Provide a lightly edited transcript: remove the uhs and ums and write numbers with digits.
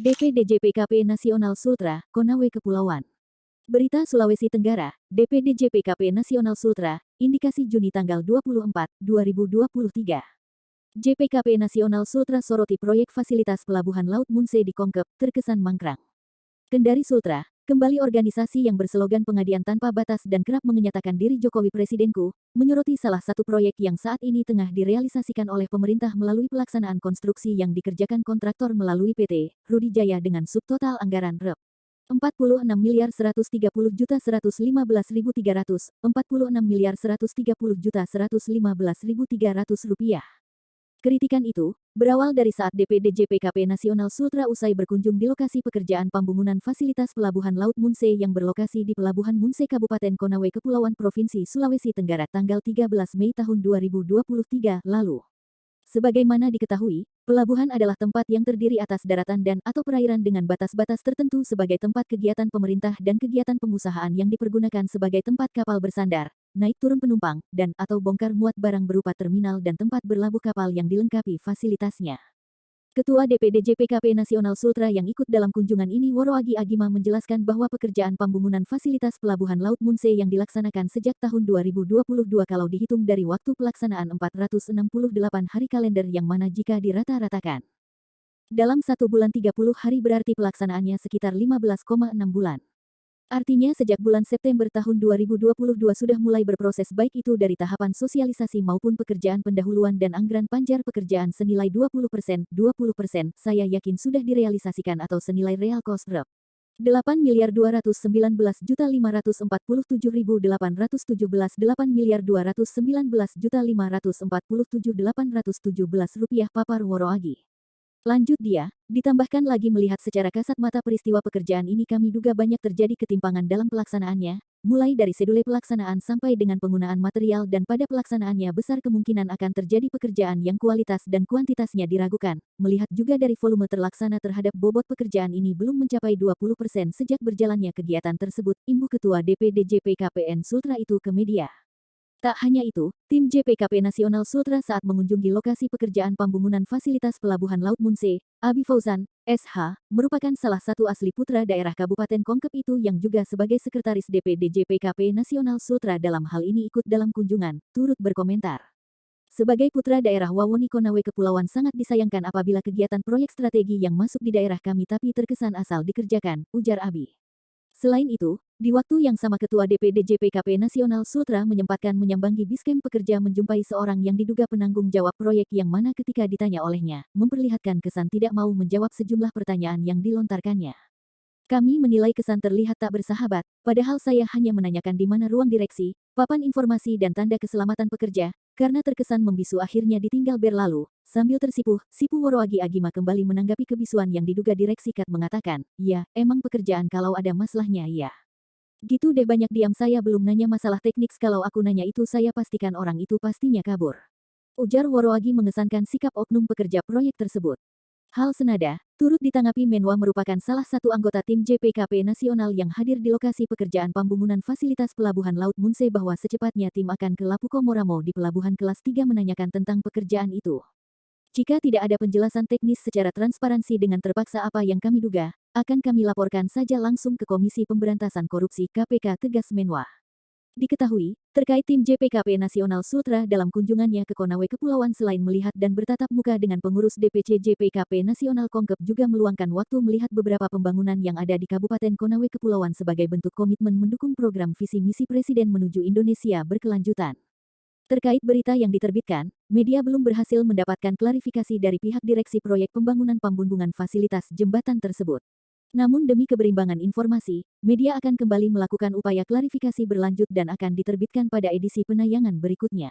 DPD Nasional Sultra, Konawe Kepulauan. Berita Sulawesi Tenggara, DPD Nasional Sultra, indikasi Juni tanggal 24, 2023. JPKP Nasional Sultra soroti proyek fasilitas pelabuhan Laut Munse di Kongkep, terkesan mangkrak. Kendari Sultra, kembali organisasi yang berslogan pengadian tanpa batas dan kerap menyatakan diri Jokowi Presidenku, menyoroti salah satu proyek yang saat ini tengah direalisasikan oleh pemerintah melalui pelaksanaan konstruksi yang dikerjakan kontraktor melalui PT Rudi Jaya dengan subtotal anggaran Rp. 46.130.115.300, 46.130.115.300 rupiah. Kritikan itu berawal dari saat DPD JPKP Nasional Sultra usai berkunjung di lokasi pekerjaan pembangunan fasilitas pelabuhan Laut Munse yang berlokasi di Pelabuhan Munse Kabupaten Konawe Kepulauan Provinsi Sulawesi Tenggara tanggal 13 Mei tahun 2023 lalu. Sebagaimana diketahui, pelabuhan adalah tempat yang terdiri atas daratan dan atau perairan dengan batas-batas tertentu sebagai tempat kegiatan pemerintah dan kegiatan pengusahaan yang dipergunakan sebagai tempat kapal bersandar, naik turun penumpang, dan atau bongkar muat barang berupa terminal dan tempat berlabuh kapal yang dilengkapi fasilitasnya. Ketua DPD JPKP Nasional Sultra yang ikut dalam kunjungan ini Woroagi Agima menjelaskan bahwa pekerjaan pembangunan fasilitas pelabuhan Laut Munse yang dilaksanakan sejak tahun 2022 kalau dihitung dari waktu pelaksanaan 468 hari kalender yang mana jika dirata-ratakan dalam 1 bulan 30 hari berarti pelaksanaannya sekitar 15,6 bulan. Artinya sejak bulan September tahun 2022 sudah mulai berproses baik itu dari tahapan sosialisasi maupun pekerjaan pendahuluan dan anggaran panjar pekerjaan senilai 20%, saya yakin sudah direalisasikan atau senilai real cost Rp. 8.219.547.817, 8.219.547.817 rupiah papar Woroagi. Lanjut dia, ditambahkan lagi melihat secara kasat mata peristiwa pekerjaan ini kami duga banyak terjadi ketimpangan dalam pelaksanaannya, mulai dari sedule pelaksanaan sampai dengan penggunaan material dan pada pelaksanaannya besar kemungkinan akan terjadi pekerjaan yang kualitas dan kuantitasnya diragukan. Melihat juga dari volume terlaksana terhadap bobot pekerjaan ini belum mencapai 20% sejak berjalannya kegiatan tersebut, imbuh Ketua DPD JPKPN Sultra itu ke media. Tak hanya itu, tim JPKP Nasional Sultra saat mengunjungi lokasi pekerjaan pembangunan fasilitas pelabuhan Laut Munse, Abi Fauzan, SH, merupakan salah satu asli putra daerah Kabupaten Kongkep itu yang juga sebagai sekretaris DPD JPKP Nasional Sultra dalam hal ini ikut dalam kunjungan, turut berkomentar. Sebagai putra daerah Wawoni Konawe Kepulauan sangat disayangkan apabila kegiatan proyek strategi yang masuk di daerah kami tapi terkesan asal dikerjakan, ujar Abi. Selain itu, di waktu yang sama Ketua DPD JPKP Nasional Sultra menyempatkan menyambangi Biskem Pekerja menjumpai seorang yang diduga penanggung jawab proyek yang mana ketika ditanya olehnya, memperlihatkan kesan tidak mau menjawab sejumlah pertanyaan yang dilontarkannya. Kami menilai kesan terlihat tak bersahabat, padahal saya hanya menanyakan di mana ruang direksi, papan informasi dan tanda keselamatan pekerja, karena terkesan membisu akhirnya ditinggal berlalu. Sambil tersipu, Woroagi Agima kembali menanggapi kebisuan yang diduga direksi KAT mengatakan, ya, emang pekerjaan kalau ada masalahnya ya. Gitu deh banyak diam saya belum nanya masalah teknik kalau aku nanya itu saya pastikan orang itu pastinya kabur. Ujar Woroagi mengesankan sikap oknum pekerja proyek tersebut. Hal senada, turut ditanggapi Menwa merupakan salah satu anggota tim JPKP Nasional yang hadir di lokasi pekerjaan pembangunan fasilitas pelabuhan Laut Munse bahwa secepatnya tim akan ke Lapu Komoramo di pelabuhan kelas 3 menanyakan tentang pekerjaan itu. Jika tidak ada penjelasan teknis secara transparansi dengan terpaksa apa yang kami duga, akan kami laporkan saja langsung ke Komisi Pemberantasan Korupsi KPK tegas Menwa. Diketahui, terkait tim JPKP Nasional Sultra dalam kunjungannya ke Konawe Kepulauan selain melihat dan bertatap muka dengan pengurus DPC JPKP Nasional Kongkep juga meluangkan waktu melihat beberapa pembangunan yang ada di Kabupaten Konawe Kepulauan sebagai bentuk komitmen mendukung program visi misi Presiden menuju Indonesia berkelanjutan. Terkait berita yang diterbitkan, media belum berhasil mendapatkan klarifikasi dari pihak direksi proyek pembangunan pembumbungan fasilitas jembatan tersebut. Namun demi keberimbangan informasi, media akan kembali melakukan upaya klarifikasi berlanjut dan akan diterbitkan pada edisi penayangan berikutnya.